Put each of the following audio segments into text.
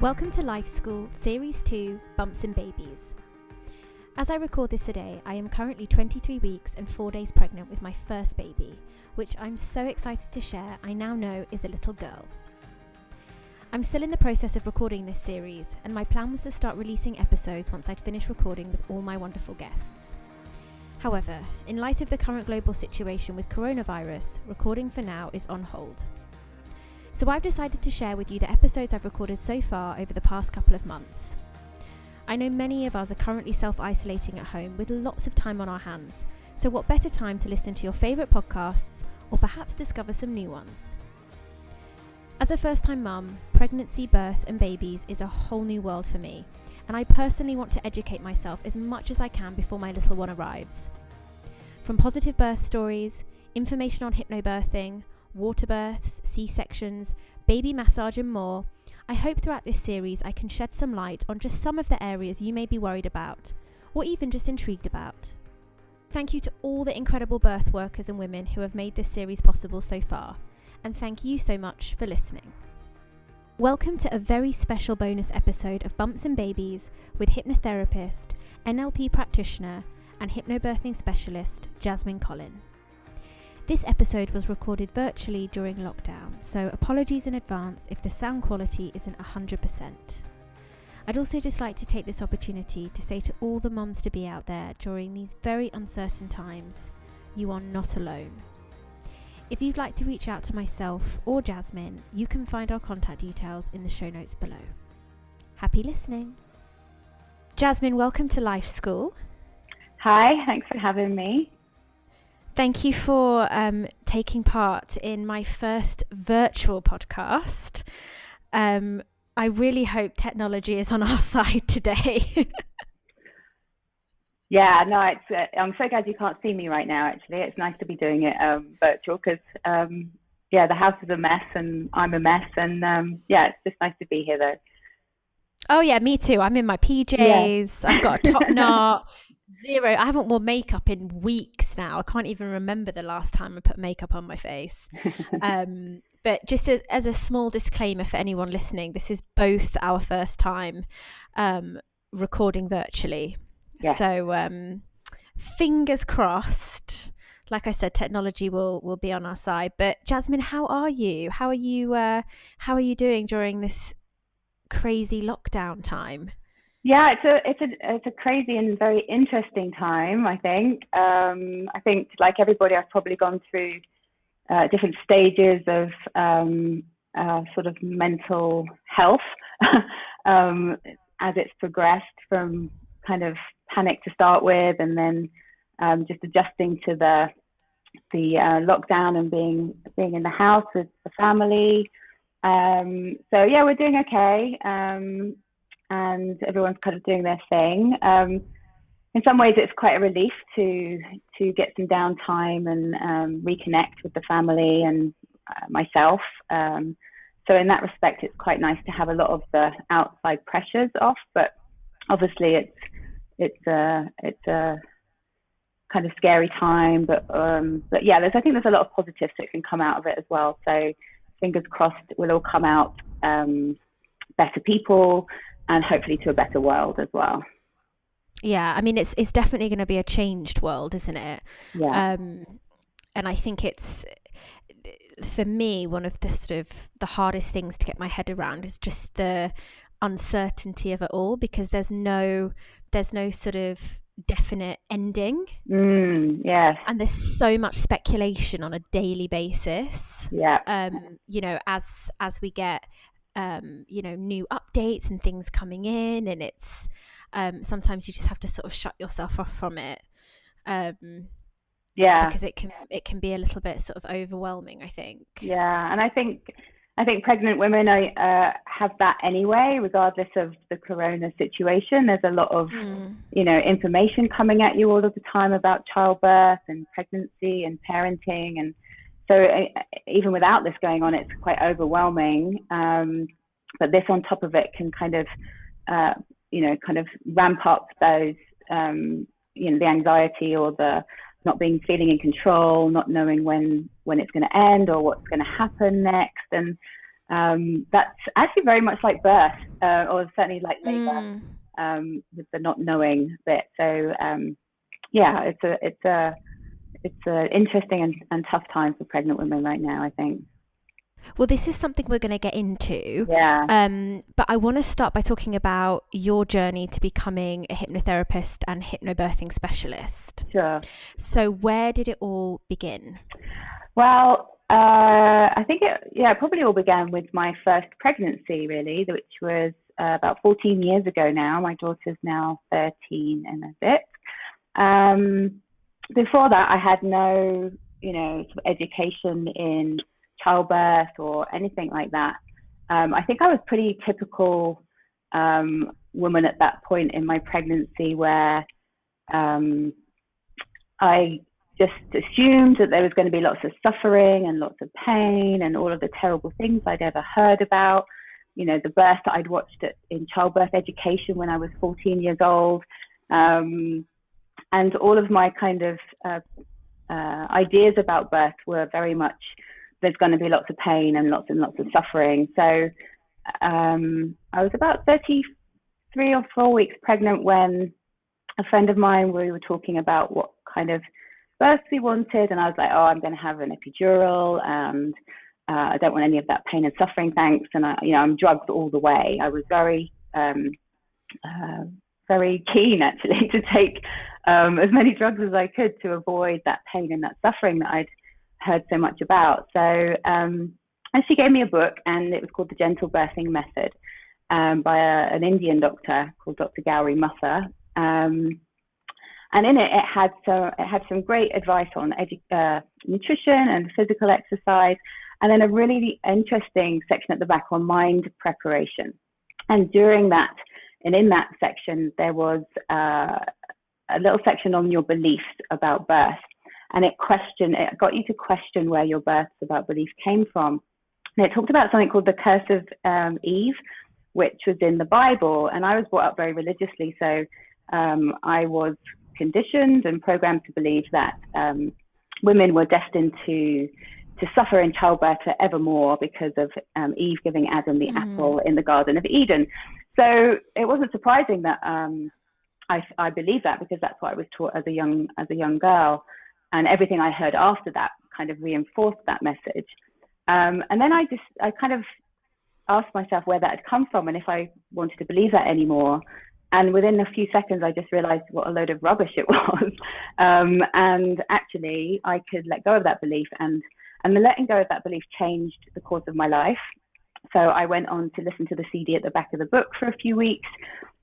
Welcome to Life School, Series 2, Bumps and Babies. As I record this today, I am currently 23 weeks and 4 days pregnant with my first baby, which I'm so excited to share I now know is a little girl. I'm still in the process of recording this series, and my plan was to start releasing episodes once I'd finished recording with all my wonderful guests. However, in light of the current global situation with coronavirus, recording for now is on hold. So I've decided to share with you the episodes I've recorded so far over the past couple of months. I know many of us are currently self-isolating at home with lots of time on our hands, so what better time to listen to your favourite podcasts or perhaps discover some new ones? As a first-time mum, pregnancy, birth and babies is a whole new world for me, and I personally want to educate myself as much as I can before my little one arrives. From positive birth stories, information on hypnobirthing, water births, C-sections, baby massage and more, I hope throughout this series I can shed some light on just some of the areas you may be worried about, or even just intrigued about. Thank you to all the incredible birth workers and women who have made this series possible so far, and thank you so much for listening. Welcome to a very special bonus episode of Bumps and Babies with hypnotherapist, NLP practitioner, and hypnobirthing specialist Jasmine Collin. This episode was recorded virtually during lockdown, so apologies in advance if the sound quality isn't 100%. I'd also just like to take this opportunity to say to all the mums to be out there during these very uncertain times, you are not alone. If you'd like to reach out to myself or Jasmine, you can find our contact details in the show notes below. Happy listening. Jasmine, welcome to Life School. Hi, thanks for having me. Thank you for taking part in my first virtual podcast. I really hope technology is on our side today. Yeah, no, I'm so glad you can't see me right now, actually. It's nice to be doing it virtual because, the house is a mess and I'm a mess. And, it's just nice to be here, though. Oh, yeah, me too. I'm in my PJs. Yeah. I've got a top knot. Zero. I haven't worn makeup in weeks now. I can't even remember the last time I put makeup on my face. But just as a small disclaimer for anyone listening, this is both our first time recording virtually. Yeah. So fingers crossed. Like I said, technology will be on our side. But Jasmine, how are you? How are you doing during this crazy lockdown time? Yeah, it's a crazy and very interesting time, I think. I think, like everybody, I've probably gone through different stages of sort of mental health as it's progressed from kind of panic to start with, and then just adjusting to the lockdown and being in the house with the family. So yeah, we're doing okay. And everyone's kind of doing their thing. In some ways, it's quite a relief to get some downtime and reconnect with the family and myself. So in that respect, it's quite nice to have a lot of the outside pressures off. But obviously, it's a kind of scary time. But yeah, I think there's a lot of positives that can come out of it as well. So fingers crossed, we'll all come out better people, and hopefully to a better world as well. Yeah, I mean, it's definitely going to be a changed world, isn't it? Yeah. And I think it's, for me, one of the sort of the hardest things to get my head around is just the uncertainty of it all, because there's no sort of definite ending. Yes. And there's so much speculation on a daily basis. Yeah. As we get new updates and things coming in, and it's sometimes you just have to sort of shut yourself off from it, because it can be a little bit sort of overwhelming, I think. Yeah, and I think pregnant women have that anyway, regardless of the corona situation. There's a lot of information coming at you all of the time about childbirth and pregnancy and parenting, and so even without this going on, it's quite overwhelming. But this on top of it can kind of ramp up those, the anxiety or the not feeling in control, not knowing when it's going to end or what's going to happen next. And that's actually very much like birth, or certainly like labor, Mm. with the not knowing bit. So yeah, it's a interesting and tough time for pregnant women right now, I think. Well, this is something we're going to get into. Yeah, But I want to start by talking about your journey to becoming a hypnotherapist and hypnobirthing specialist. sure. So, where did it all begin? Well, I think it probably all began with my first pregnancy, really, which was about 14 years ago now. My daughter's now 13 and a bit. Um, Before that, I had no, sort of education in childbirth or anything like that. I think I was pretty typical woman at that point in my pregnancy where um, I just assumed that there was going to be lots of suffering and lots of pain and all of the terrible things I'd ever heard about. The birth that I'd watched in childbirth education when I was 14 years old. And all of my kind of ideas about birth were very much there's going to be lots of pain and lots of suffering. So I was about 33 or 4 weeks pregnant when a friend of mine, we were talking about what kind of birth we wanted, and I was like, oh, I'm going to have an epidural, and I don't want any of that pain and suffering, thanks. And I'm drugged all the way. I was very keen actually to take as many drugs as I could to avoid that pain and that suffering that I'd heard so much about. So, and she gave me a book, and it was called The Gentle Birthing Method, by an Indian doctor called Dr. Gauri Mutha. And in it had some great advice on nutrition and physical exercise, and then a really interesting section at the back on mind preparation. And during that, and in that section, there was a little section on your beliefs about birth, and it got you to question where your births about belief came from. And it talked about something called the curse of Eve, which was in the Bible. And I was brought up very religiously, so I was conditioned and programmed to believe that women were destined to suffer in childbirth forevermore because of Eve giving Adam the apple in the Garden of Eden. So it wasn't surprising that I believed that, because that's what I was taught as a young girl, and everything I heard after that kind of reinforced that message. And then I kind of asked myself where that had come from and if I wanted to believe that anymore. And within a few seconds, I just realized what a load of rubbish it was. And actually, I could let go of that belief, and the letting go of that belief changed the course of my life. So I went on to listen to the CD at the back of the book for a few weeks,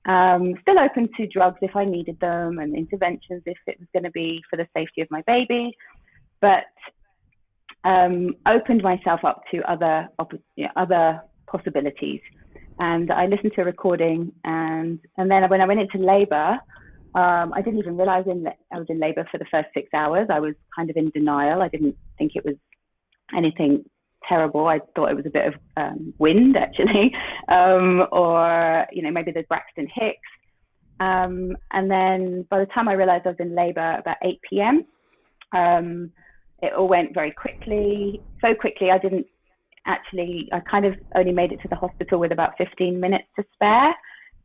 still open to drugs if I needed them, and interventions if it was going to be for the safety of my baby, but opened myself up to other possibilities. And I listened to a recording, and then when I went into labor, I didn't even realize I was in labor for the first 6 hours. I was kind of in denial. I didn't think it was anything terrible. I thought it was a bit of wind, actually, or maybe the Braxton Hicks. And then by the time I realized I was in labor, about 8 p.m., it all went very quickly. So quickly, I kind of only made it to the hospital with about 15 minutes to spare,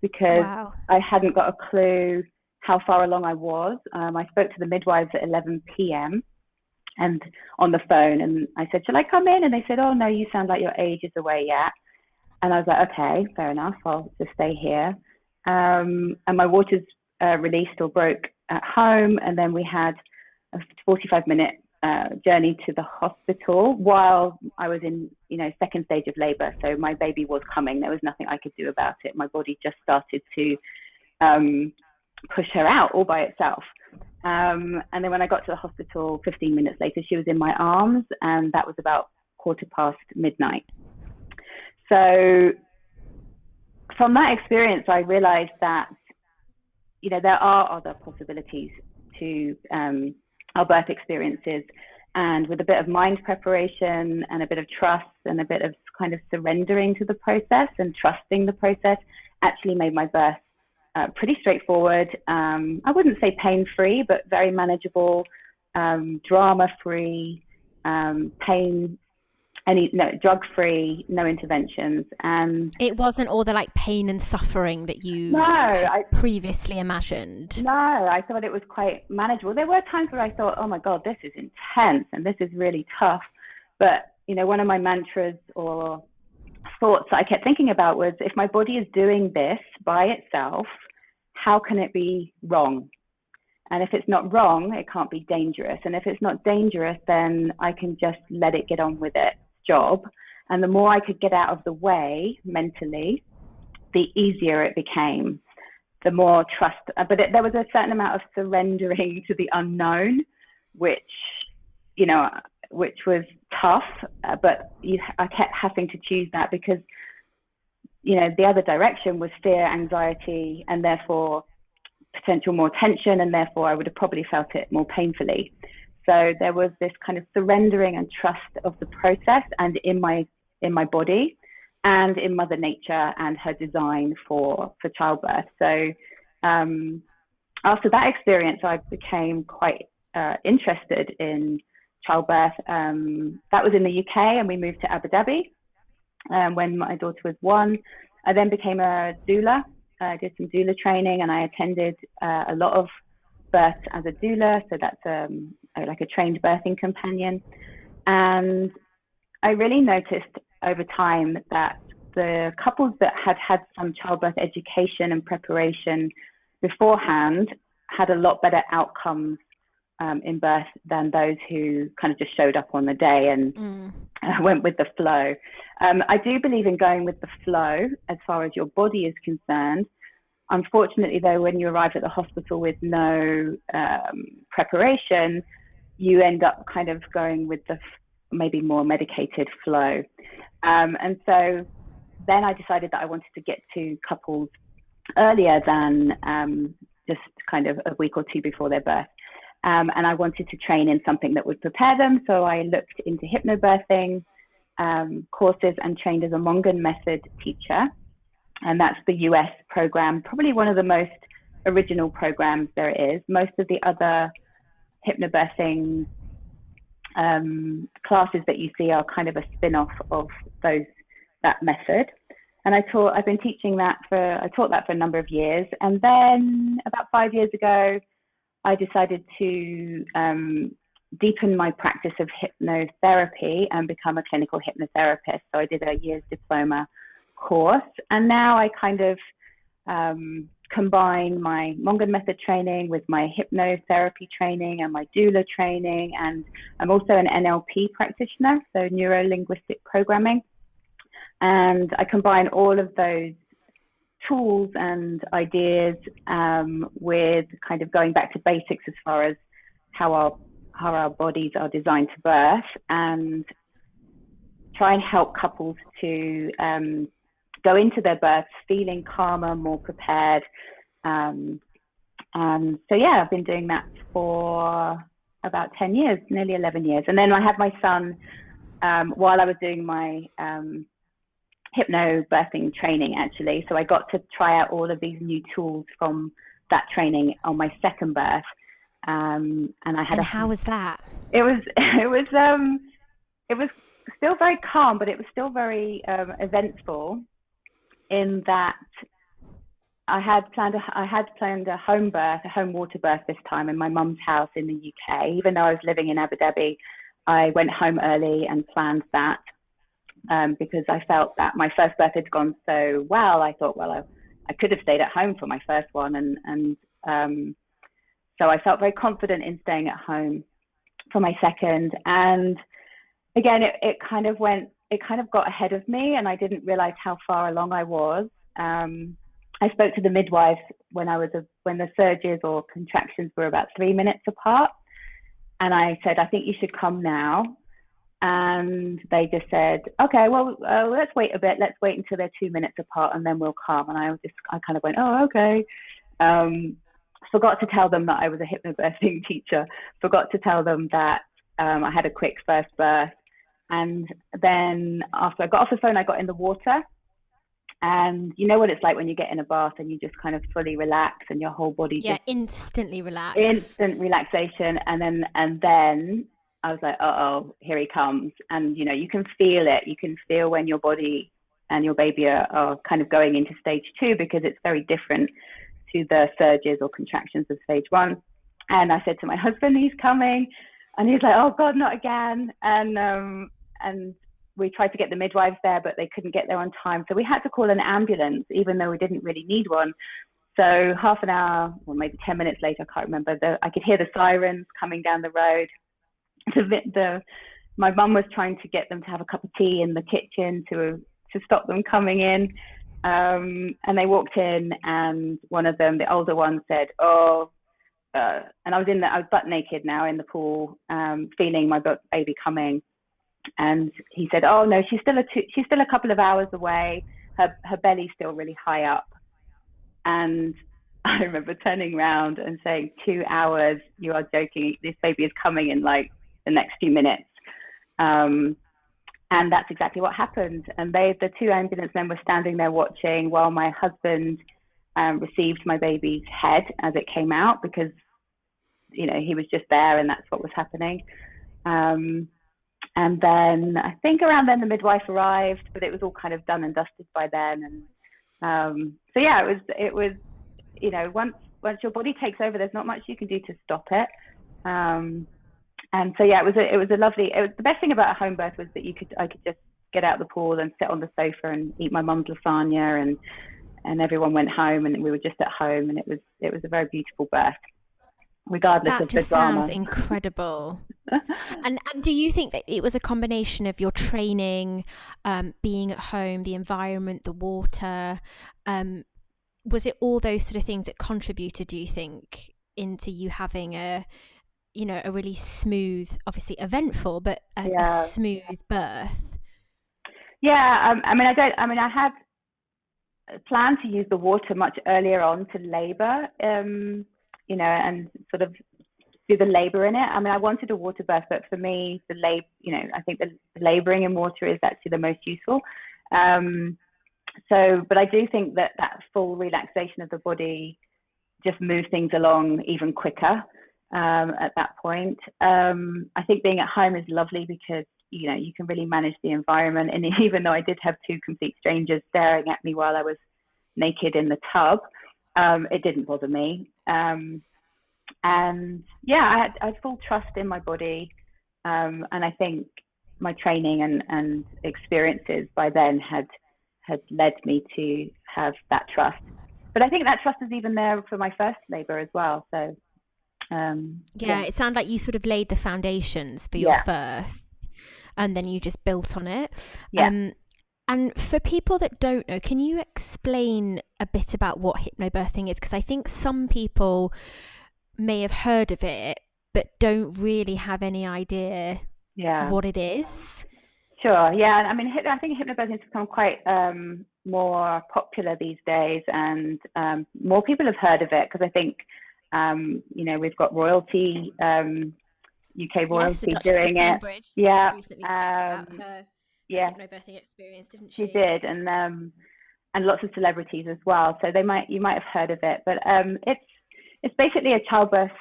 because Wow. I hadn't got a clue how far along I was. I spoke to the midwives at 11 p.m. and on the phone, and I said, shall I come in? And they said, oh no, you sound like your age is away yet. And I was like, okay, fair enough, I'll just stay here. And my waters released or broke at home, and then we had a 45-minute journey to the hospital while I was in, second stage of labor. So my baby was coming. There was nothing I could do about it. My body just started to push her out all by itself. And then when I got to the hospital 15 minutes later, she was in my arms, and that was about midnight. So from that experience, I realized that, there are other possibilities to our birth experiences. And with a bit of mind preparation and a bit of trust and a bit of kind of surrendering to the process and trusting the process, actually made my birth pretty straightforward. I wouldn't say pain-free, but very manageable, drama-free, pain any no drug-free, no interventions, and It wasn't all the like pain and suffering that no, you had previously imagined. no, I thought it was quite manageable. There were times where I thought, oh my God, this is intense and this is really tough. But, one of my mantras or thoughts that I kept thinking about was, if my body is doing this by itself, how can it be wrong? And if it's not wrong, it can't be dangerous. And if it's not dangerous, then I can just let it get on with its job. And the more I could get out of the way mentally, the easier it became, the more trust. But there was a certain amount of surrendering to the unknown, which, which was tough. But I kept having to choose that because, the other direction was fear, anxiety, and therefore potential more tension, and therefore I would have probably felt it more painfully. So there was this kind of surrendering and trust of the process, and in my body, and in Mother Nature and her design for childbirth. So after that experience, I became quite interested in childbirth. That was in the UK, and we moved to Abu Dhabi when my daughter was 1. I then became a doula. I did some doula training, and I attended a lot of births as a doula. So that's like a trained birthing companion. And I really noticed over time that the couples that had had some childbirth education and preparation beforehand had a lot better outcomes in birth than those who kind of just showed up on the day and went with the flow. I do believe in going with the flow as far as your body is concerned. Unfortunately, though, when you arrive at the hospital with no preparation, you end up kind of going with the maybe more medicated flow. And so then I decided that I wanted to get to couples earlier than just kind of a week or two before their birth. And I wanted to train in something that would prepare them. So I looked into hypnobirthing courses and trained as a Mongan method teacher. And that's the US program, probably one of the most original programs there is. Most of the other hypnobirthing classes that you see are kind of a spin-off of that method. And I've been teaching that I taught that for a number of years. And then about 5 years ago, I decided to deepen my practice of hypnotherapy and become a clinical hypnotherapist. So I did a year's diploma course. And now I kind of combine my Mongan method training with my hypnotherapy training and my doula training. And I'm also an NLP practitioner, so neuro-linguistic programming. And I combine all of those tools and ideas with kind of going back to basics as far as how our bodies are designed to birth, and try and help couples to go into their births feeling calmer, more prepared. And so, yeah, I've been doing that for about 10 years, nearly 11 years. And then I had my son while I was doing my hypnobirthing training, actually. So I got to try out all of these new tools from that training on my second birth. And how was that? It was still very calm, but it was still very eventful, in that I had planned a home birth, a home water birth this time in my mum's house in the UK. Even though I was living in Abu Dhabi, I went home early and planned that because I felt that my first birth had gone so well. I thought, well, I could have stayed at home for my first one, and so I felt very confident in staying at home for my second. And again, it kind of got ahead of me, and I didn't realize how far along I was. I spoke to the midwives when the surges or contractions were about 3 minutes apart, and I said, I think you should come now. And they just said, okay, well, let's wait a bit. Let's wait until they're 2 minutes apart, and then we'll come. And I kind of went, oh, okay. Forgot to tell them that I was a hypnobirthing teacher. Forgot to tell them that I had a quick first birth. And then after I got off the phone, I got in the water. And you know what it's like when you get in a bath and you just kind of fully relax, and your whole body instantly relax. Instant relaxation. And then I was like, uh-oh, here he comes. And, you can feel it. You can feel when your body and your baby are kind of going into stage 2, because it's very different to the surges or contractions of stage 1. And I said to my husband, he's coming. And he's like, oh, God, not again. And we tried to get the midwives there, but they couldn't get there on time. So we had to call an ambulance, even though we didn't really need one. So half an hour, or maybe 10 minutes later, I can't remember, I could hear the sirens coming down the road. My mum was trying to get them to have a cup of tea in the kitchen to stop them coming in. And they walked in, and one of them, the older one, said, and I was butt naked now in the pool, feeling my baby coming. And he said, oh no, she's still a couple of hours away. Her belly's still really high up. And I remember turning around and saying, 2 hours, you are joking. This baby is coming in like the next few minutes. And that's exactly what happened. And the 2 ambulance men were standing there watching while my husband received my baby's head as it came out, because, he was just there and that's what was happening. And then I think around then the midwife arrived, but it was all kind of done and dusted by then. And so yeah, it was once your body takes over, there's not much you can do to stop it. And so yeah, it was the best thing about a home birth was that I could just get out of the pool and sit on the sofa and eat my mum's lasagna, and everyone went home and we were just at home, and it was a very beautiful birth, regardless of the drama. That just sounds incredible. And do you think that it was a combination of your training, being at home, the environment, the water? Was it all those sort of things that contributed, do you think, into you having a really smooth, obviously eventful, but a smooth birth? Yeah, I had planned to use the water much earlier on to labor, and sort of do the labor in it. I wanted a water birth, but for me, I think the laboring in water is actually the most useful. But I do think that full relaxation of the body just moves things along even quicker at that point. I think being at home is lovely because, you can really manage the environment. And even though I did have 2 complete strangers staring at me while I was naked in the tub, it didn't bother me. And yeah, I had full trust in my body. And I think my training and experiences by then had led me to have that trust. But I think that trust is even there for my first labor as well. So it sounded like you sort of laid the foundations for your first, and then you just built on it. And for people that don't know, can you explain a bit about what hypnobirthing is? Because I think some people may have heard of it but don't really have any idea what it is. Sure. Yeah. I think hypnobirthing has become quite more popular these days, and more people have heard of it because I think we've got royalty, UK royalty doing it. Yeah. Recently about her hypnobirthing experience, didn't she? She did, and lots of celebrities as well. So you might have heard of it, but it's basically a childbirth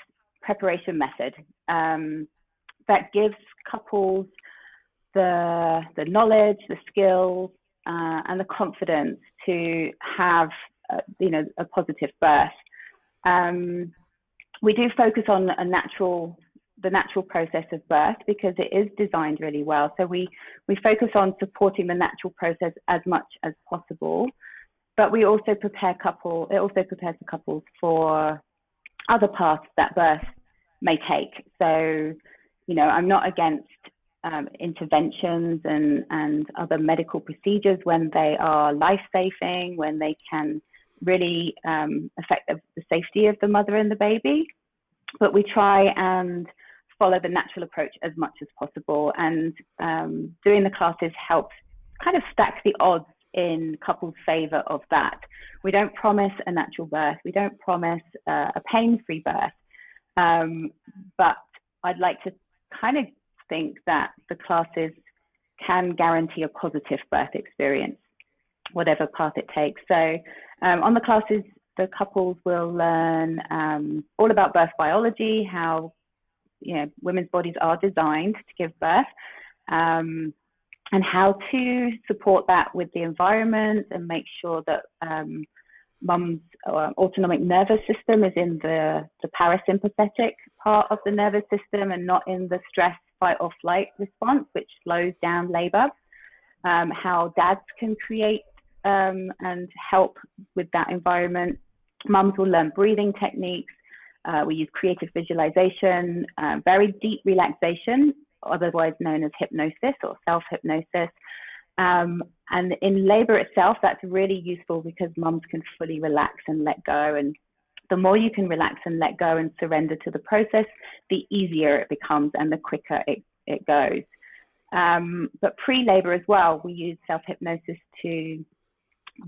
preparation method that gives couples the knowledge, the skills, and the confidence to have a positive birth. We do focus on the natural process of birth because it is designed really well. So we focus on supporting the natural process as much as possible, but we also prepare the couples for other paths that birth may take. So, I'm not against interventions and other medical procedures when they are life-saving, when they can really affect the safety of the mother and the baby. But we try and follow the natural approach as much as possible. And doing the classes helps kind of stack the odds in couples' favor of that. We don't promise a natural birth. We don't promise a pain-free birth. But I'd like to kind of think that the classes can guarantee a positive birth experience, whatever path it takes. So on the classes, the couples will learn all about birth biology, how women's bodies are designed to give birth, and how to support that with the environment and make sure that mum's autonomic nervous system is in the parasympathetic part of the nervous system and not in the stress, fight or flight response, which slows down labor. How dads can create and help with that environment. Mums will learn breathing techniques. We use creative visualization, very deep relaxation, otherwise known as hypnosis or self-hypnosis. And in labor itself, that's really useful because mums can fully relax and let go. And the more you can relax and let go and surrender to the process, the easier it becomes and the quicker it goes. But pre-labor as well, we use self-hypnosis to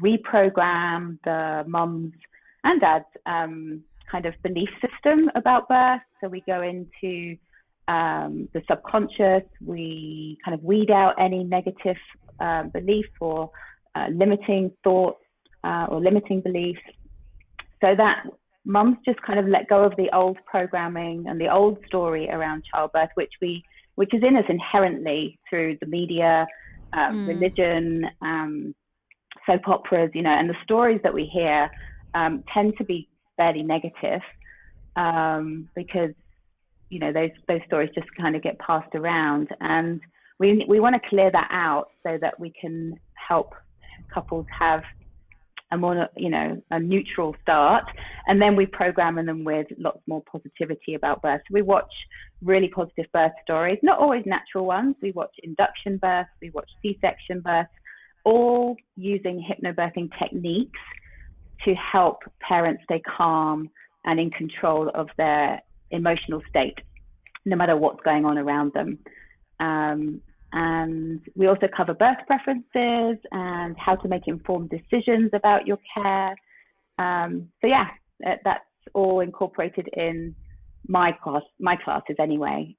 reprogram the mums and dads kind of belief system about birth. So we go into the subconscious, we kind of weed out any negative belief or limiting thoughts or limiting beliefs, so that mums just kind of let go of the old programming and the old story around childbirth, which is in us inherently through the media, religion, soap operas, and the stories that we hear tend to be fairly negative because those stories just kind of get passed around, and we want to clear that out so that we can help couples have a more a neutral start, and then we program them with lots more positivity about birth. So we watch really positive birth stories, not always natural ones. We watch induction birth, we watch C-section birth, all using hypnobirthing techniques to help parents stay calm and in control of their emotional state, no matter what's going on around them. And we also cover birth preferences and how to make informed decisions about your care. So yeah, that's all incorporated in my classes anyway.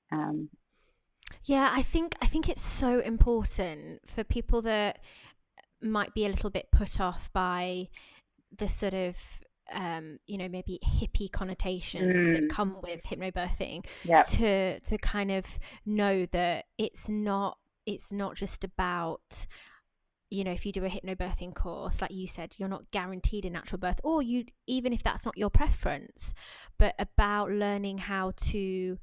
Yeah, I think it's so important for people that might be a little bit put off by the sort of maybe hippie connotations that come with hypnobirthing, to kind of know that it's not just about, if you do a hypnobirthing course, like you said, you're not guaranteed a natural birth, or even if that's not your preference, but about learning how to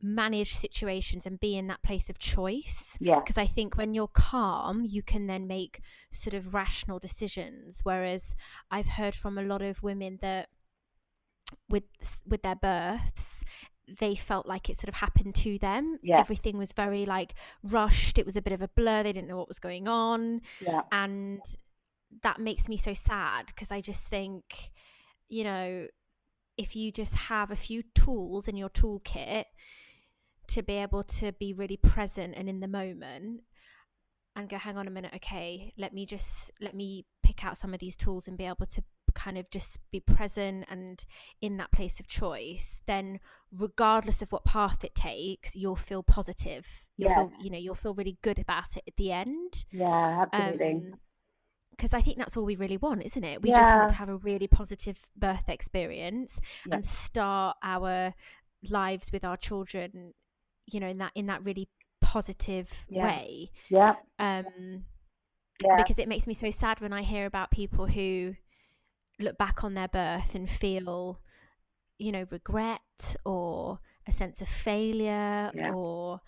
manage situations and be in that place of choice. Because I think when you're calm, you can then make sort of rational decisions, whereas I've heard from a lot of women that with their births, they felt like it sort of happened to them. Everything was very rushed. It was a bit of a blur. They didn't know what was going on. And that makes me so sad, because I just think, if you just have a few tools in your toolkit to be able to be really present and in the moment and go, hang on a minute, okay, let me pick out some of these tools and be able to kind of just be present and in that place of choice, then regardless of what path it takes, you'll feel positive. You'll feel really good about it at the end. Absolutely. Because I think that's all we really want, isn't it? We just want to have a really positive birth experience and start our lives with our children, in that really positive way. Because it makes me so sad when I hear about people who look back on their birth and feel, regret or a sense of failure or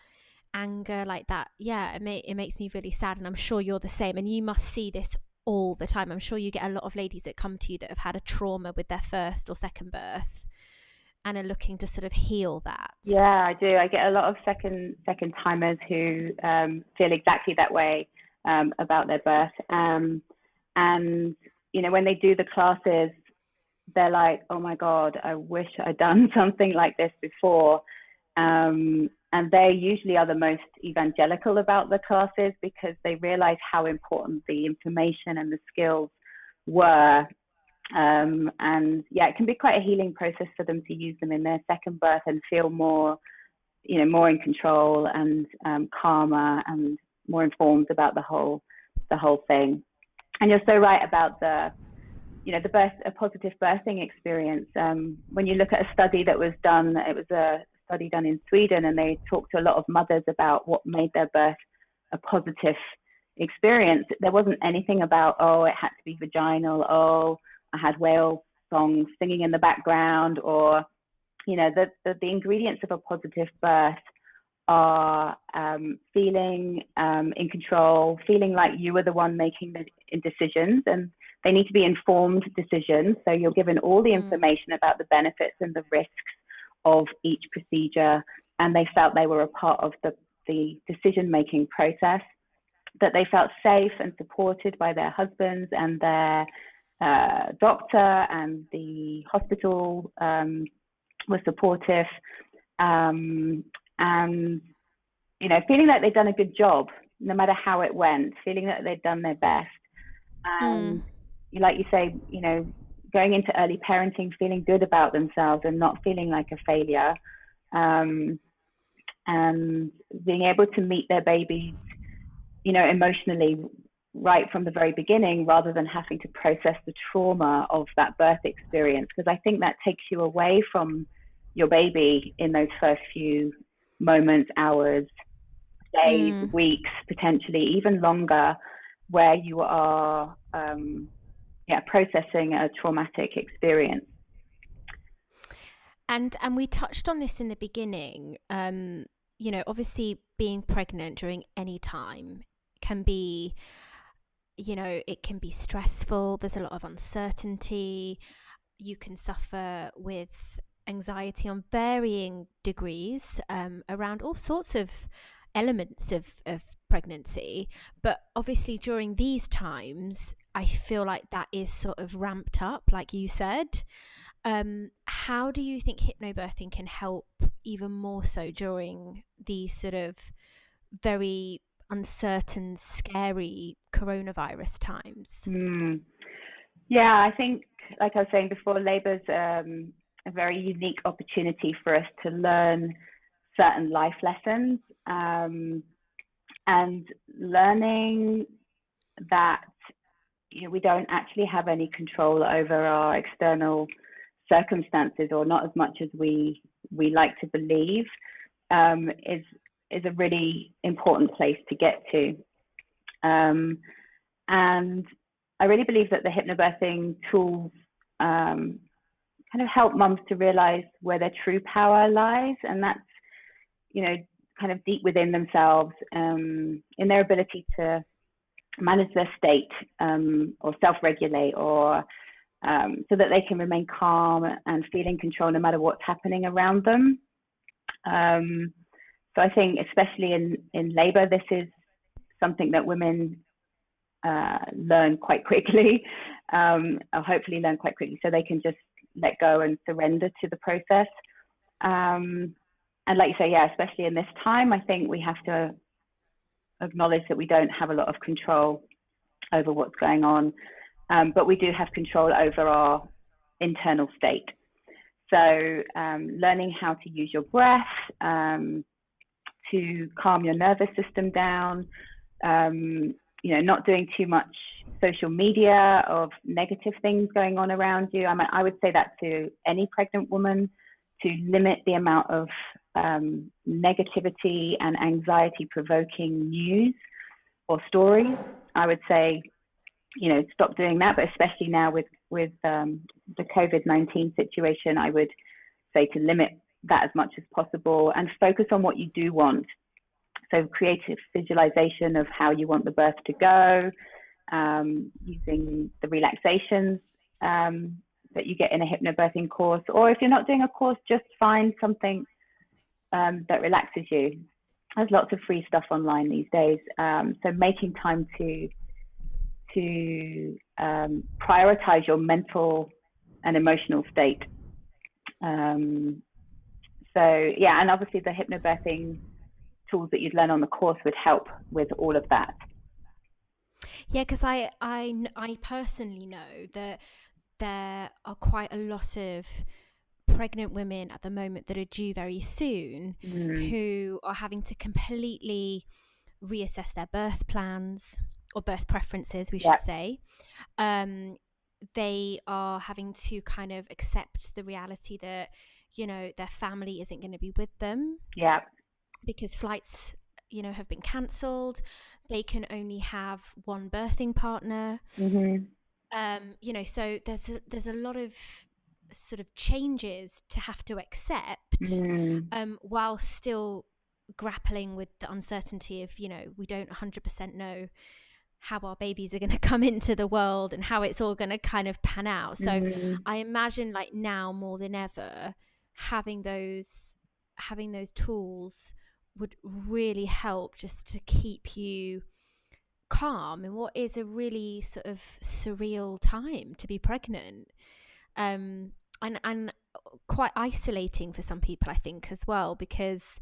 anger like that. It makes me really sad, and I'm sure you're the same, and you must see this all the time. I'm sure you get a lot of ladies that come to you that have had a trauma with their first or second birth and are looking to sort of heal that. I do. I get a lot of second timers who feel exactly that way about their birth, and when they do the classes, they're like, oh my God, I wish I'd done something like this before. And they usually are the most evangelical about the classes, because they realize how important the information and the skills were. And it can be quite a healing process for them to use them in their second birth and feel more in control and calmer and more informed about the whole thing. And you're so right about a positive birthing experience. When you look at a study that was done, it was a study done in Sweden, and they talked to a lot of mothers about what made their birth a positive experience. There wasn't anything about, oh, it had to be vaginal, oh, I had whale songs singing in the background, or, you know, the ingredients of a positive birth are feeling in control, feeling like you were the one making the decisions, and they need to be informed decisions. So you're given all the information about the benefits and the risks of each procedure, and they felt they were a part of the decision-making process, that they felt safe and supported by their husbands and their doctor, and the hospital was supportive. And, you know, feeling like they'd done a good job, no matter how it went, feeling that they'd done their best. And like you say, you know, going into early parenting, feeling good about themselves and not feeling like a failure. And being able to meet their babies, you know, emotionally right from the very beginning, rather than having to process the trauma of that birth experience. Because I think that takes you away from your baby in those first few moments, hours, days, weeks, potentially even longer, where you are processing a traumatic experience. And we touched on this in the beginning. You know, obviously being pregnant during any time can be, you know, it can be stressful. There's a lot of uncertainty. You can suffer with anxiety on varying degrees around all sorts of elements of pregnancy. But obviously during these times, I feel like that is sort of ramped up, like you said. How do you think hypnobirthing can help even more so during these sort of very uncertain, scary coronavirus times? Yeah, I think, like I was saying before, labour's a very unique opportunity for us to learn certain life lessons, and learning that, you know, we don't actually have any control over our external circumstances, or not as much as we like to believe, is a really important place to get to. And I really believe that the hypnobirthing tools kind of help mums to realize where their true power lies, and that's, you know, kind of deep within themselves, in their ability to manage their state, or self-regulate, or so that they can remain calm and feel in control no matter what's happening around them. So I think, especially in labour, this is something that women learn quite quickly, or hopefully learn quite quickly, so they can just let go and surrender to the process. And like you say, yeah, especially in this time, I think we have to acknowledge that we don't have a lot of control over what's going on, but we do have control over our internal state. So learning how to use your breath to calm your nervous system down, you know, not doing too much social media of negative things going on around you. I mean, I would say that to any pregnant woman, to limit the amount of negativity and anxiety provoking news or stories. I would say, you know, stop doing that, but especially now with the COVID-19 situation, I would say to limit that as much as possible and focus on what you do want. So creative visualization of how you want the birth to go, using the relaxations that you get in a hypnobirthing course, or if you're not doing a course, just find something that relaxes you. There's lots of free stuff online these days, so making time to prioritize your mental and emotional state. So yeah, and obviously the hypnobirthing tools that you'd learn on the course would help with all of that. Yeah, because I personally know that there are quite a lot of pregnant women at the moment that are due very soon who are having to completely reassess their birth plans, or birth preferences, we should say. They are having to kind of accept the reality that, their family isn't going to be with them. Yeah. Because flights, have been cancelled. They can only have one birthing partner. Mm-hmm. So there's a lot of sort of changes to have to accept, while still grappling with the uncertainty of, we don't 100% know how our babies are going to come into the world and how it's all going to kind of pan out. So I imagine, like, now more than ever, having those tools would really help just to keep you calm in what is a really sort of surreal time to be pregnant, and quite isolating for some people, I think, as well, because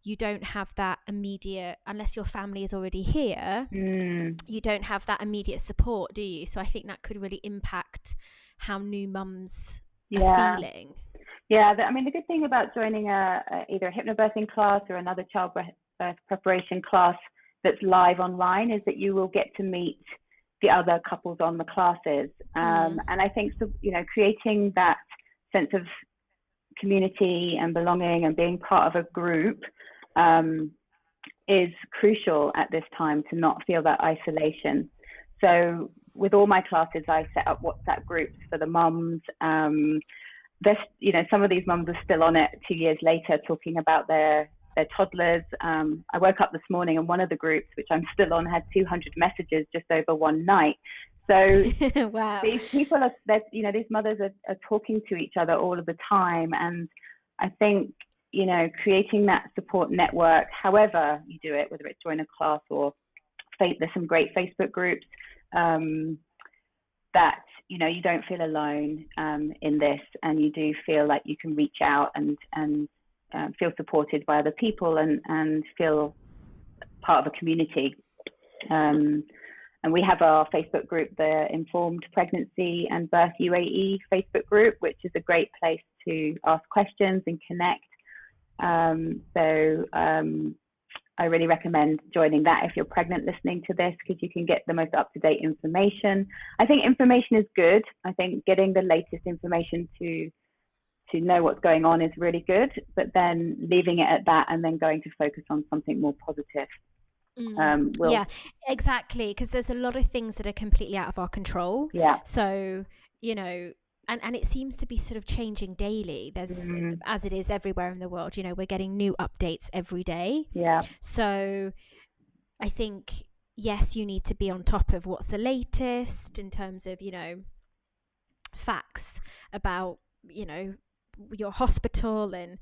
you don't have that immediate, unless your family is already here, you don't have that immediate support, do you? So I think that could really impact how new mums are feeling. Yeah, the good thing about joining either a hypnobirthing class or another childbirth preparation class that's live online is that you will get to meet the other couples on the classes. And I think, creating that sense of community and belonging and being part of a group is crucial at this time, to not feel that isolation. So with all my classes, I set up WhatsApp groups for the mums. Some of these mums are still on it 2 years later, talking about their toddlers. I woke up this morning and one of the groups, which I'm still on, had 200 messages just over one night. So wow. These people these mothers are talking to each other all of the time. And I think, creating that support network, however you do it, whether it's join a class or there's some great Facebook groups, that, you don't feel alone in this, and you do feel like you can reach out and feel supported by other people and feel part of a community. And we have our Facebook group, the Informed Pregnancy and Birth UAE Facebook group, which is a great place to ask questions and connect. I really recommend joining that if you're pregnant listening to this, because you can get the most up-to-date information. I think information is good. I think getting the latest information to know what's going on is really good, but then leaving it at that and then going to focus on something more positive. Yeah, exactly, because there's a lot of things that are completely out of our control. Yeah. So, and it seems to be sort of changing daily. There's as it is everywhere in the world, we're getting new updates every day. Yeah. So I think, yes, you need to be on top of what's the latest in terms of, facts about, your hospital and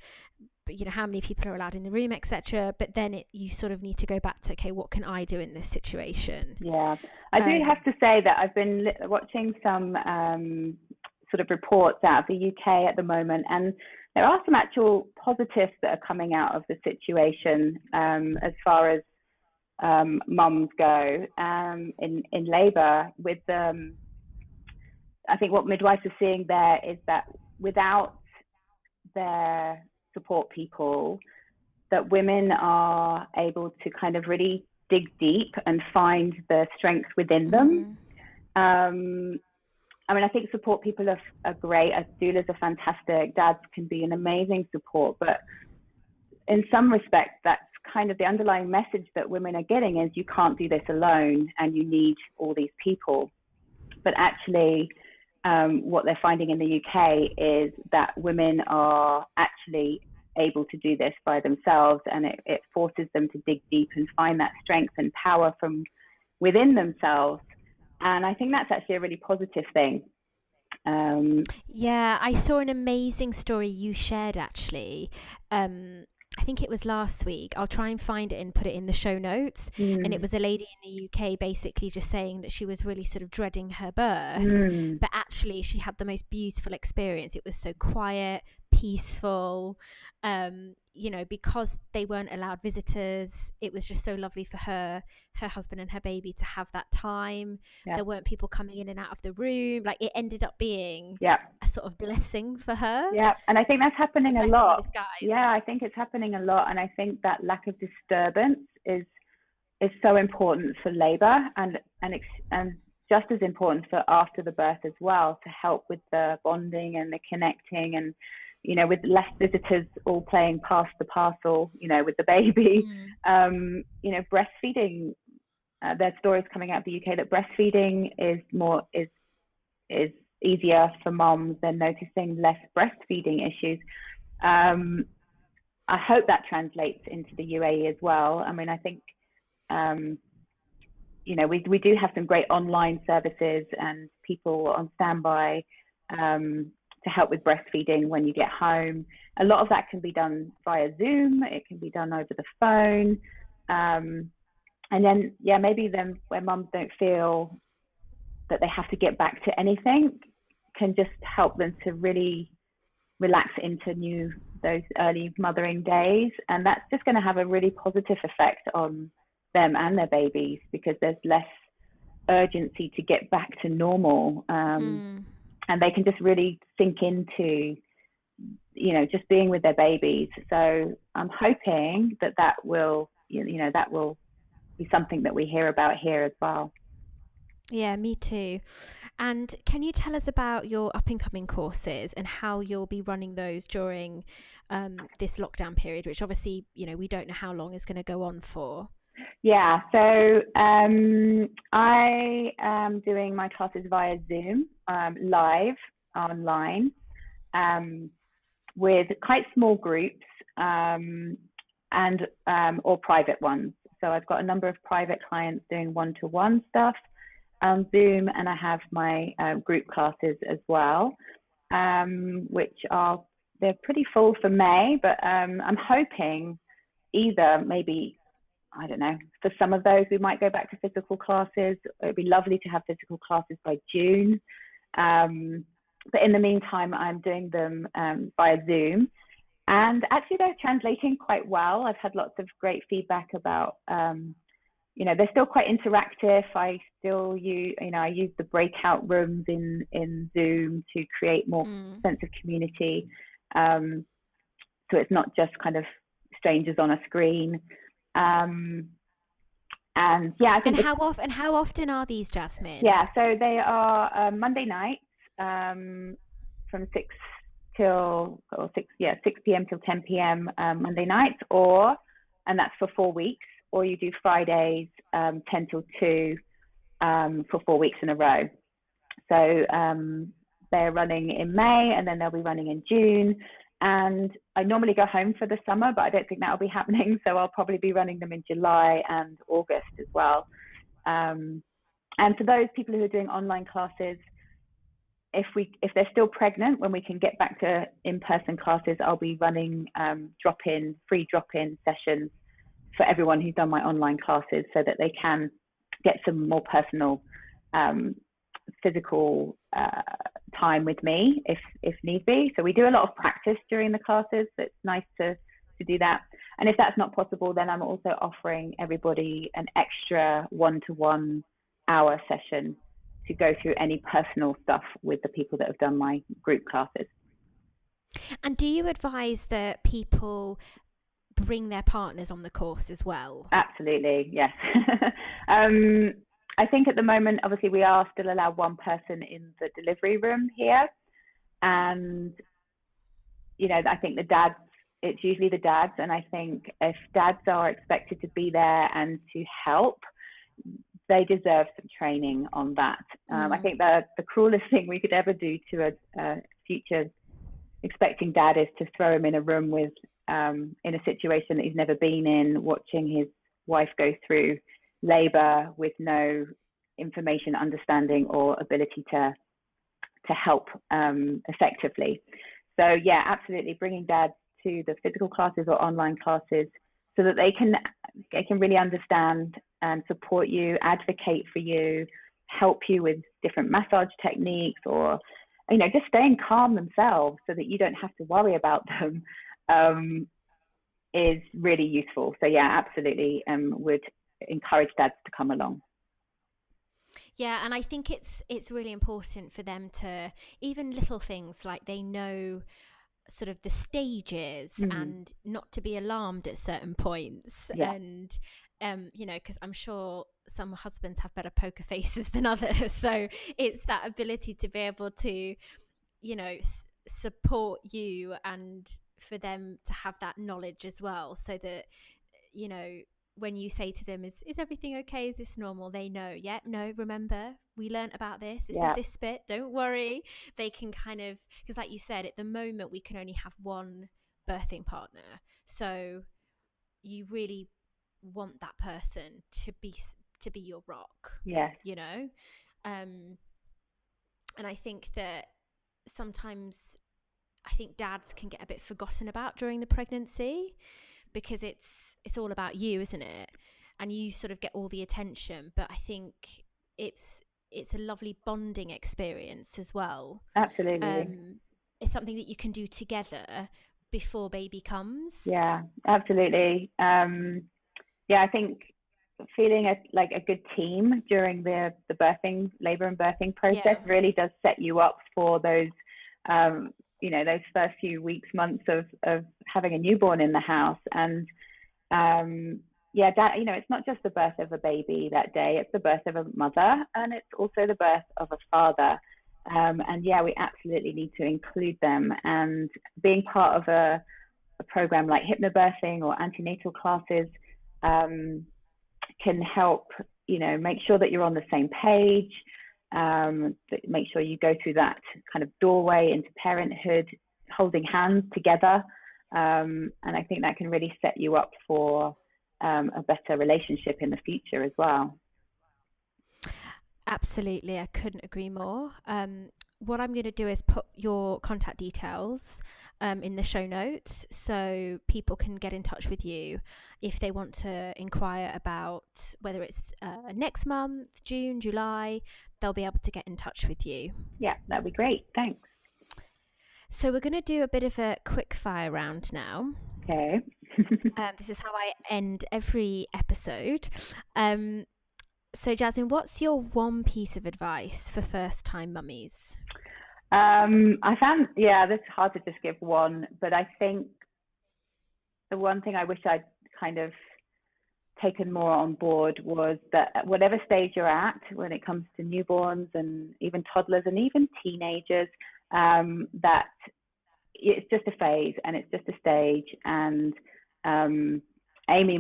how many people are allowed in the room, etc. But then you sort of need to go back to, okay, what can I do in this situation? Yeah, I do have to say that I've been watching some sort of reports out of the UK at the moment, and there are some actual positives that are coming out of the situation as far as mums go in labour. With I think what midwives are seeing there is that without their support people, that women are able to kind of really dig deep and find the strength within them. I think support people are great. Doulas are fantastic. Dads can be an amazing support. But in some respects, that's kind of the underlying message that women are getting is you can't do this alone and you need all these people. But actually, what they're finding in the UK is that women are actually able to do this by themselves, and it forces them to dig deep and find that strength and power from within themselves. And I think that's actually a really positive thing. Yeah, I saw an amazing story you shared, actually. I think it was last week. I'll try and find it and put it in the show notes. And it was a lady in the UK basically just saying that she was really sort of dreading her birth, but actually she had the most beautiful experience. It was so quiet, peaceful, because they weren't allowed visitors. It was just so lovely for her husband and her baby to have that time. Yeah. There weren't people coming in and out of the room. Like, it ended up being a sort of blessing for her. Yeah, and I think that's happening a lot. Yeah, I think it's happening a lot, and I think that lack of disturbance is so important for labour and just as important for after the birth as well, to help with the bonding and the connecting and with less visitors all playing pass the parcel, with the baby, breastfeeding. There's stories coming out of the UK that breastfeeding is easier for moms. They're noticing less breastfeeding issues. I hope that translates into the UAE as well. I mean, I think we do have some great online services and people on standby to help with breastfeeding when you get home. A lot of that can be done via Zoom. It can be done over the phone. And then, maybe then where mums don't feel that they have to get back to anything, can just help them to really relax into those early mothering days. And that's just going to have a really positive effect on them and their babies, because there's less urgency to get back to normal. And they can just really sink into, just being with their babies. So I'm hoping that will be something that we hear about here as well. Yeah, me too. And can you tell us about your up and coming courses and how you'll be running those during this lockdown period, which obviously, we don't know how long it's going to go on for? Yeah, so I am doing my classes via Zoom, live online, with quite small groups and or private ones. So I've got a number of private clients doing one-to-one stuff on Zoom, and I have my group classes as well, which they're pretty full for May, but I'm hoping either maybe, I don't know, for some of those we might go back to physical classes. It'd be lovely to have physical classes by June. But in the meantime, I'm doing them via Zoom. And actually, they're translating quite well. I've had lots of great feedback about, they're still quite interactive. I use the breakout rooms in Zoom to create more sense of community. So it's not just kind of strangers on a screen. I think. And how often are these, Jasmine? Yeah, so they are Monday nights from 6 p.m. till 10 p.m. Monday nights, and that's for 4 weeks, or you do Fridays 10 till 2 for 4 weeks in a row. So they're running in May, and then they'll be running in June. And I normally go home for the summer, but I don't think that'll be happening. So I'll probably be running them in July and August as well. And for those people who are doing online classes, if they're still pregnant, when we can get back to in-person classes, I'll be running free drop-in sessions for everyone who's done my online classes, so that they can get some more personal physical time with me if need be. So we do a lot of practice during the classes. So it's nice to do that. And if that's not possible, then I'm also offering everybody an extra 1-to-1 hour session to go through any personal stuff with the people that have done my group classes. And do you advise that people bring their partners on the course as well? Absolutely, yes. I think at the moment, obviously, we are still allowed one person in the delivery room here. And, I think it's usually the dads. And I think if dads are expected to be there and to help, they deserve some training on that. I think the cruelest thing we could ever do to a future expecting dad is to throw him in a room with, in a situation that he's never been in, watching his wife go through labor with no information, understanding, or ability to help effectively. So yeah, absolutely, bringing dads to the physical classes or online classes so that they can really understand and support you, advocate for you, help you with different massage techniques, or just staying calm themselves so that you don't have to worry about them, is really useful. So yeah, absolutely, would encourage dads to come along. Yeah, and I think it's really important for them to, even little things like they know sort of the stages and not to be alarmed at certain points. Yeah. And because I'm sure some husbands have better poker faces than others, so it's that ability to be able to support you and for them to have that knowledge as well, so that, you know, when you say to them, is everything okay, is this normal, they know, yeah, no, remember we learnt about this is this bit, don't worry. They can kind of, because like you said, at the moment we can only have one birthing partner, so you really want that person to be your rock. Yes. You know, and I think that sometimes dads can get a bit forgotten about during the pregnancy, because it's all about you, isn't it? And you sort of get all the attention, but I think it's a lovely bonding experience as well. Absolutely. It's something that you can do together before baby comes. Yeah, absolutely. I think feeling like a good team during the birthing, labor and birthing process really does set you up for those, those first few weeks, months of having a newborn in the house. And it's not just the birth of a baby that day, it's the birth of a mother, and it's also the birth of a father. We absolutely need to include them. And being part of a program like Hypnobirthing or antenatal classes can help, make sure that you're on the same page, make sure you go through that kind of doorway into parenthood, holding hands together. And I think that can really set you up for a better relationship in the future as well. Absolutely, I couldn't agree more. What I'm going to do is put your contact details in the show notes, so people can get in touch with you if they want to inquire about whether it's next month, June, July. They'll be able to get in touch with you. Yeah, that'd be great. Thanks. So we're going to do a bit of a quick fire round now. Okay. This is how I end every episode. So Jasmine, what's your one piece of advice for first-time mummies? I found, this is hard to just give one, but I think the one thing I wish I'd kind of taken more on board was that at whatever stage you're at, when it comes to newborns and even toddlers and even teenagers, that it's just a phase and it's just a stage. And Amy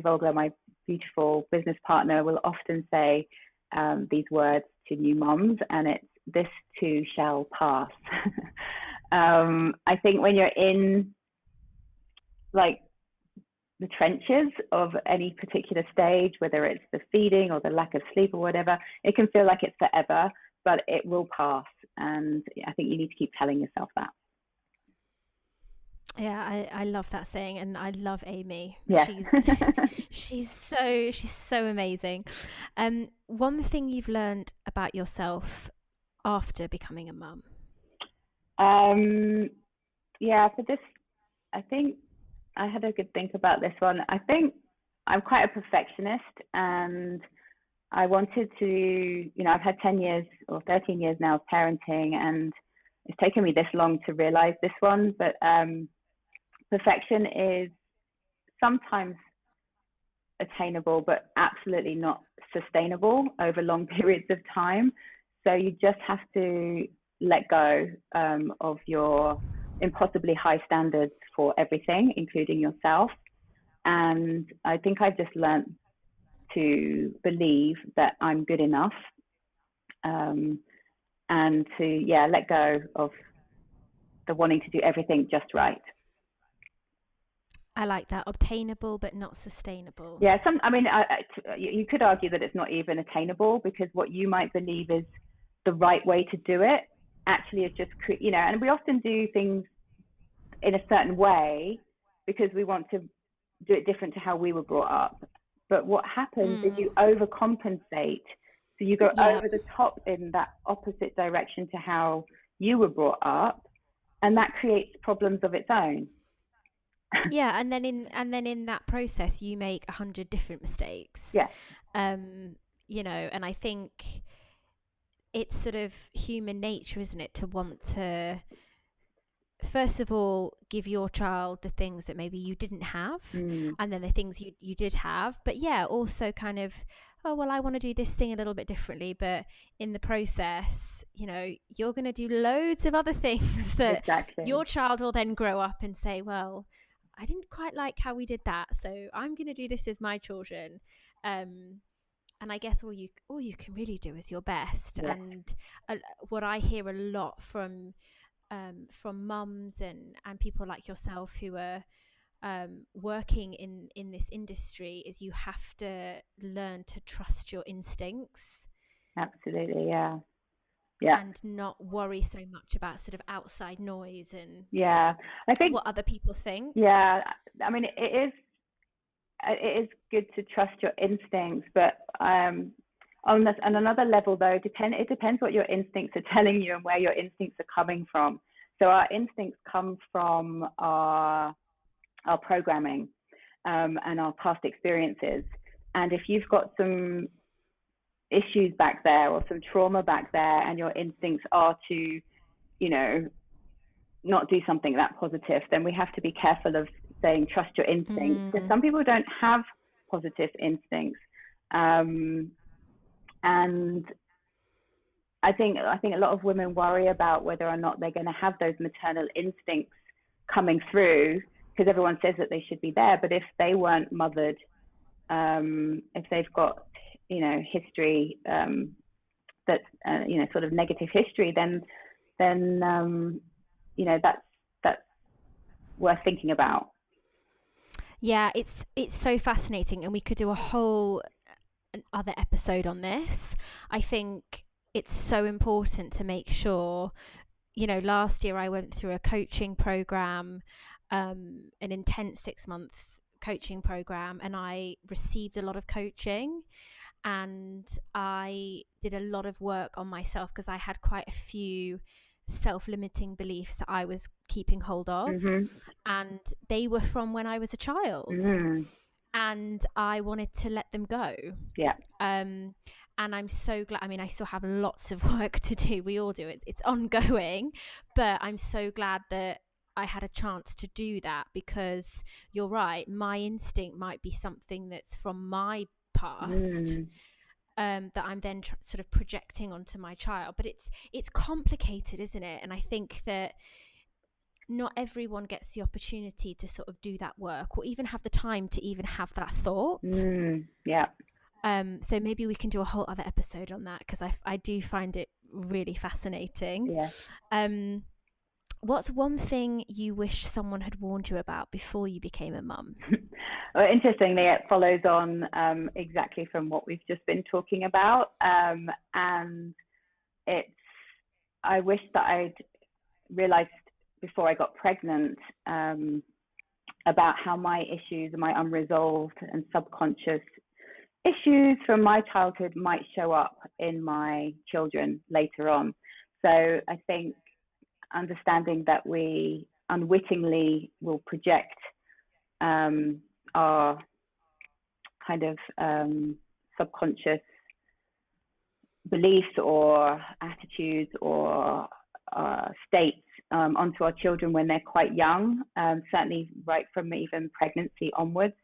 Vogler, my beautiful business partner, will often say these words to new mums, and it's, this too shall pass. I think when you're in like the trenches of any particular stage, whether it's the feeding or the lack of sleep or whatever, it can feel like it's forever, but it will pass. And I think you need to keep telling yourself that. Yeah, I love that saying, and I love Amy. Yeah. She's so amazing. One thing you've learned about yourself after becoming a mum? For this, I think I had a good think about this one. I think I'm quite a perfectionist, and I wanted to, I've had 10 years or 13 years now of parenting, and it's taken me this long to realize this one, but perfection is sometimes attainable, but absolutely not sustainable over long periods of time. So you just have to let go of your impossibly high standards for everything, including yourself. And I think I've just learned to believe that I'm good enough, and to let go of the wanting to do everything just right. I like that. Obtainable but not sustainable. Yeah, you could argue that it's not even attainable, because what you might believe is the right way to do it actually is just, and we often do things in a certain way because we want to do it different to how we were brought up. But what happens is you overcompensate. So you go over the top in that opposite direction to how you were brought up, and that creates problems of its own. Yeah, and then in that process you make 100 different mistakes. Yeah. And I think it's sort of human nature, isn't it, to want to first of all give your child the things that maybe you didn't have, and then the things you did have, but also kind of, oh well, I want to do this thing a little bit differently, but in the process you're going to do loads of other things that Exactly. your child will then grow up and say, well, I didn't quite like how we did that, so I'm going to do this with my children. And I guess all you can really do is your best. Yes. And what I hear a lot from mums and people like yourself who are working in this industry is you have to learn to trust your instincts. Absolutely, yeah. And not worry so much about sort of outside noise and I think what other people think. I mean, it is good to trust your instincts, but on another level though, it depends what your instincts are telling you and where your instincts are coming from. So our instincts come from our programming and our past experiences, and if you've got some issues back there or some trauma back there and your instincts are to not do something that positive, then we have to be careful of saying trust your instincts, because some people don't have positive instincts, and I think a lot of women worry about whether or not they're going to have those maternal instincts coming through, because everyone says that they should be there, but if they weren't mothered, if they've got history that's sort of negative history, then that's worth thinking about. Yeah, it's so fascinating, and we could do a whole other episode on this. I think it's so important to make sure, last year I went through a coaching program, an intense 6-month coaching program, and I received a lot of coaching, and I did a lot of work on myself because I had quite a few self-limiting beliefs that I was keeping hold of, and they were from when I was a child, and I wanted to let them go. And I'm so glad. I mean, I still have lots of work to do. We all do it. It's ongoing, but I'm so glad that I had a chance to do that, because you're right. My instinct might be something that's from my past, that I'm then sort of projecting onto my child. But it's complicated, isn't it? And I think that not everyone gets the opportunity to sort of do that work, or even have the time to even have that thought. So maybe we can do a whole other episode on that, because I do find it really fascinating. What's one thing you wish someone had warned you about before you became a mum? Well, interestingly, it follows on exactly from what we've just been talking about. And I wish that I'd realized before I got pregnant about how my issues and my unresolved and subconscious issues from my childhood might show up in my children later on. So I think understanding that we unwittingly will project our kind of subconscious beliefs or attitudes or states onto our children when they're quite young, certainly right from even pregnancy onwards.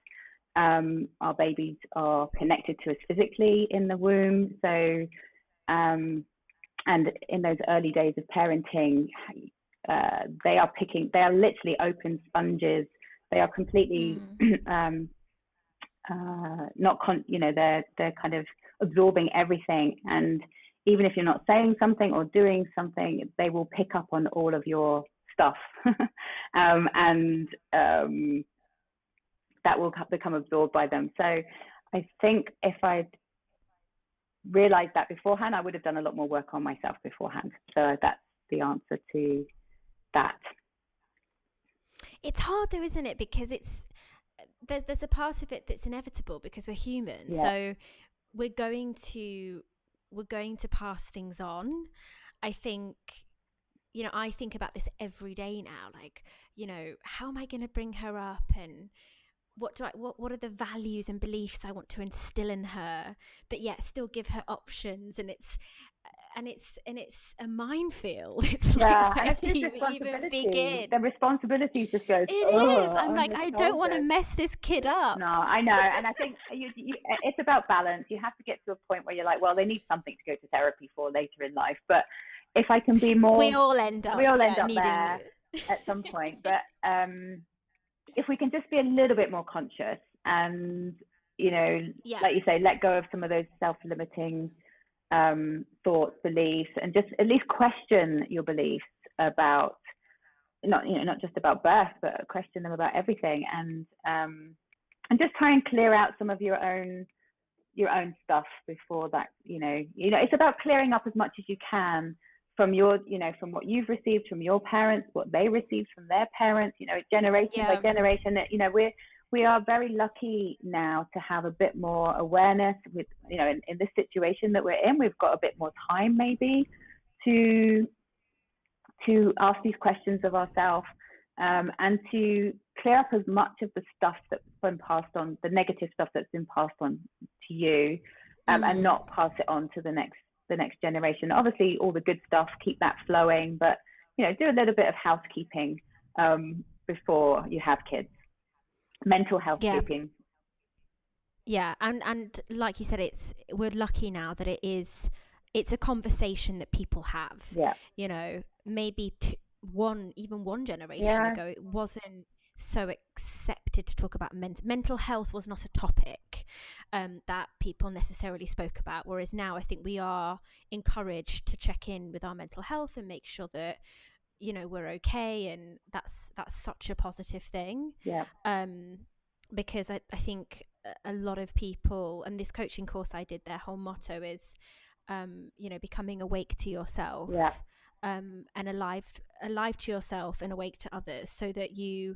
Our babies are connected to us physically in the womb. So, and in those early days of parenting, they are literally open sponges. They are completely they're kind of absorbing everything. And even if you're not saying something or doing something, they will pick up on all of your stuff. And that will become absorbed by them. So I think if I'd realized that beforehand, I would have done a lot more work on myself beforehand. So that's the answer to that. It's hard though, isn't it? Because there's a part of it that's inevitable, because we're human. So we're going to pass things on. I think, I think about this every day now, like, how am I going to bring her up, and what are the values and beliefs I want to instill in her, but yet still give her options. And it's a minefield. It's like, where do you even begin? The responsibility just goes. It is. I'm like, I don't want to mess this kid up. No, I know. And I think it's about balance. You have to get to a point where you're like, well, they need something to go to therapy for later in life. But if I can be We more, all end we up, all end yeah, up needing. there at some point. But if we can just be a little bit more conscious and, Yeah, like you say, let go of some of those self-limiting thoughts, beliefs, and just at least question your beliefs about not just about birth, but question them about everything, and just try and clear out some of your own stuff before that. It's about clearing up as much as you can from from what you've received from your parents, what they received from their parents, generation by yeah, generation. We are very lucky now to have a bit more awareness with, in this situation that we're in. We've got a bit more time maybe to ask these questions of ourselves, and to clear up as much of the stuff that's been passed on, the negative stuff that's been passed on to you, and not pass it on to the next generation. Obviously, all the good stuff, keep that flowing, but do a little bit of housekeeping before you have kids. Mental yeah, housekeeping. yeah. And like you said, we're lucky now that it's a conversation that people have. Yeah, Maybe even one generation yeah, ago, it wasn't so accepted to talk about mental health was not a topic that people necessarily spoke about, whereas now I think we are encouraged to check in with our mental health and make sure that we're okay, and that's such a positive thing. yeah, Because I think a lot of people, and this coaching course I did, their whole motto is becoming awake to yeah, yourself, and alive to yourself and awake to others, so that you're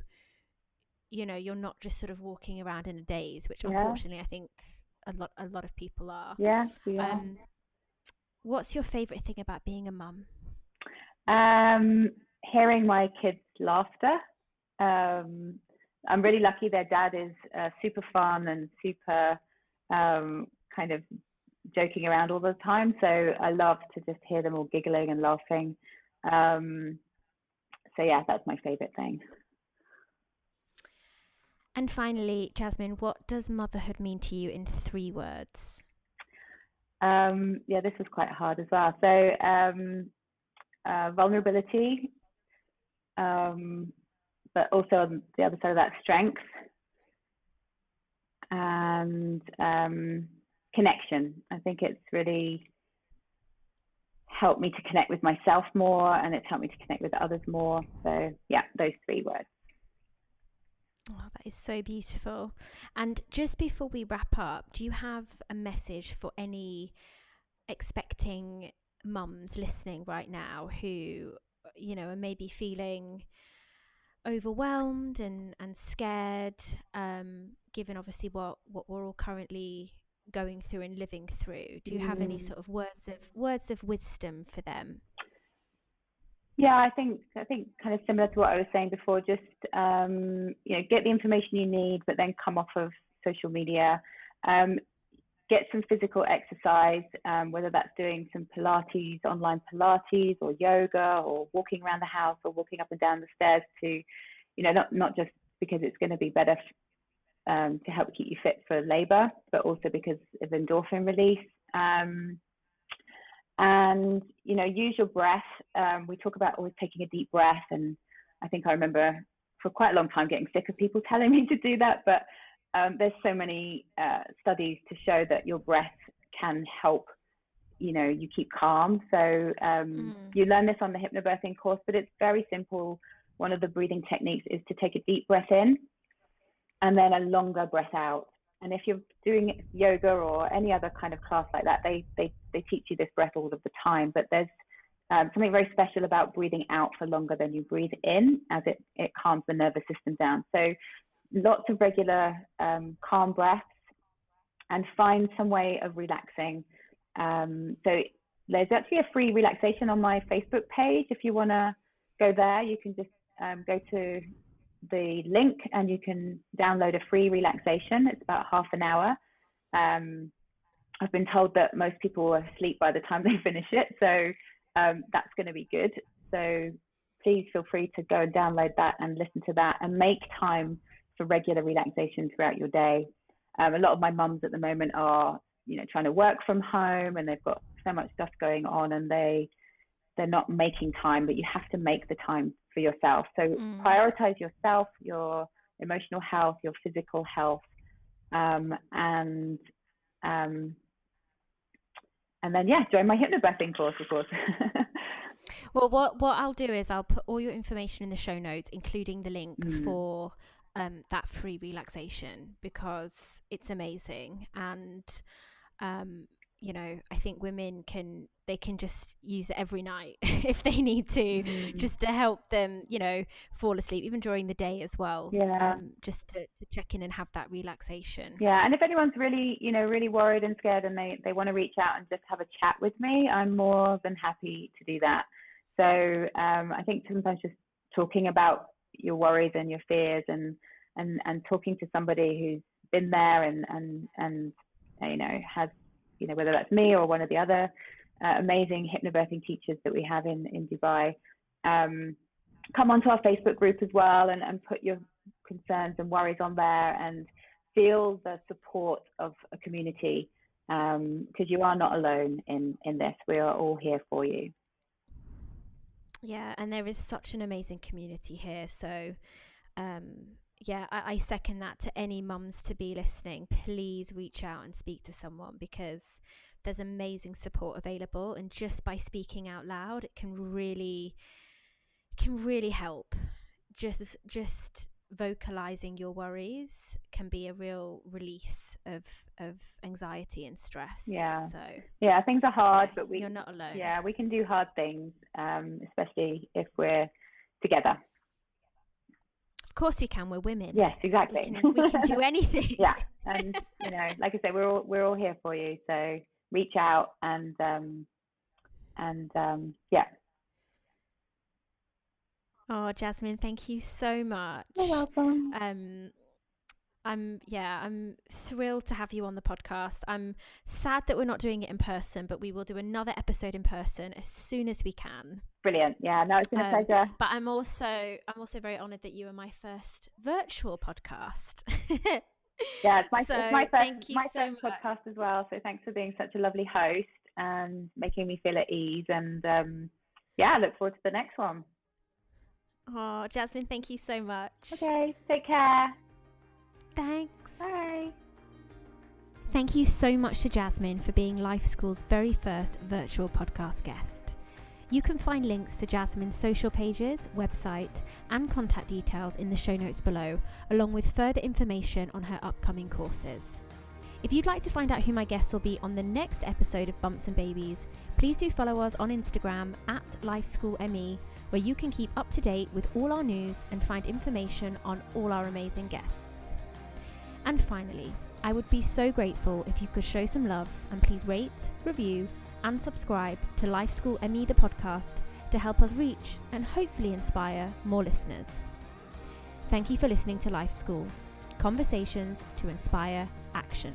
not just sort of walking around in a daze, which yeah, unfortunately I think a lot of people are. yeah, we are. What's your favorite thing about being a mum? Hearing my kids' laughter. Um, I'm really lucky. Their dad is super fun and super kind of joking around all the time. So I love to just hear them all giggling and laughing. So yeah, that's my favorite thing. And finally, Jasmine, what does motherhood mean to you in 3 words? Yeah, this was quite hard as well. So vulnerability, um, but also on the other side of that, strength and connection. I think it's really helped me to connect with myself more, and it's helped me to connect with others more. So yeah, those 3 words. Oh, that is so beautiful. And just before we wrap up, do you have a message for any expecting mums listening right now who, are maybe feeling overwhelmed and scared, given obviously what we're all currently going through and living through? Do you have any Mm. sort of words of wisdom for them? Yeah, I think kind of similar to what I was saying before. Just get the information you need, but then come off of social media. Um, get some physical exercise, whether that's doing some Pilates, online Pilates, or yoga, or walking around the house, or walking up and down the stairs to, not just because it's going to be better to help keep you fit for labor, but also because of endorphin release. And use your breath. We talk about always taking a deep breath, and I think I remember for quite a long time getting sick of people telling me to do that, but there's so many studies to show that your breath can help you keep calm. So you learn this on the hypnobirthing course, but it's very simple. One of the breathing techniques is to take a deep breath in and then a longer breath out. And if you're doing yoga or any other kind of class like that, they teach you this breath all of the time. But there's something very special about breathing out for longer than you breathe in, as it calms the nervous system down. So lots of regular calm breaths, and find some way of relaxing. So there's actually a free relaxation on my Facebook page. If you want to go there, you can just go to the link and you can download a free relaxation. It's about half an hour. I've been told that most people are asleep by the time they finish it, so that's going to be good. So please feel free to go and download that and listen to that, and make time for regular relaxation throughout your day. A lot of my mums at the moment are, trying to work from home, and they've got so much stuff going on, and they they're not making time, but you have to make the time for yourself. So prioritize yourself, your emotional health, your physical health, and then join my hypnobirthing course, of course. Well, what I'll do is I'll put all your information in the show notes, including the link for that free relaxation, because it's amazing. And I think women can just use it every night if they need to, just to help them, fall asleep, even during the day as well. Just to check in and have that relaxation. And if anyone's really, really worried and scared, and they want to reach out and just have a chat with me, I'm more than happy to do that. So I think sometimes just talking about your worries and your fears, and talking to somebody who's been there and has, whether that's me or one of the other amazing hypnobirthing teachers that we have in Dubai, come onto our Facebook group as well, and put your concerns and worries on there, and feel the support of a community, because you are not alone in this. We are all here for you. Yeah, and there is such an amazing community here. So I second that to any mums to be listening. Please reach out and speak to someone, because there's amazing support available, and just by speaking out loud, it can really help. Just vocalizing your worries can be a real release of anxiety and stress. Things are hard, but you're not alone. We can do hard things, especially if we're together. Of course we can. We're women. Yes, exactly. We can do anything. And like I say, we're all here for you. So reach out and. Oh, Jasmine, thank you so much. You're welcome. I'm thrilled to have you on the podcast. I'm sad that we're not doing it in person, but we will do another episode in person as soon as we can. Brilliant. Yeah, no, it's been a pleasure. But I'm also very honoured that you are my first virtual podcast. It's my first much. podcast as well. So thanks for being such a lovely host and making me feel at ease. And I look forward to the next one. Oh, Jasmine, thank you so much. Okay, take care. Thanks. Bye. Thank you so much to Jasmine for being Life School's very first virtual podcast guest. You can find links to Jasmine's social pages, website, and contact details in the show notes below, along with further information on her upcoming courses. If you'd like to find out who my guests will be on the next episode of Bumps and Babies, please do follow us on Instagram @LifeSchoolME, where you can keep up to date with all our news and find information on all our amazing guests. And finally, I would be so grateful if you could show some love and please rate, review, and subscribe to Life School ME the podcast to help us reach and hopefully inspire more listeners. Thank you for listening to Life School, conversations to inspire action.